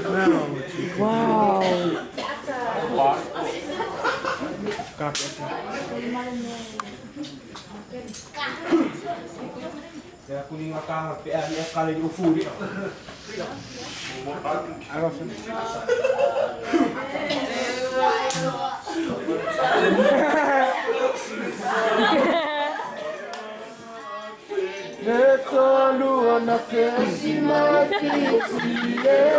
Wow. Ya kuning akang PR ni kali di ufu dia. Netolu na fesi mafitile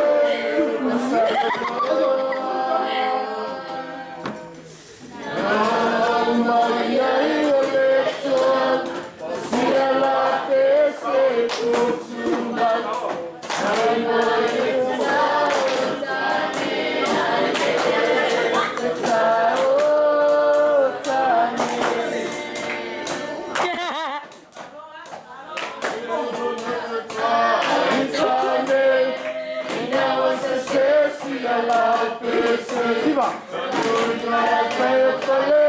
Maria Ioleto Sia la peste kutumba Viva!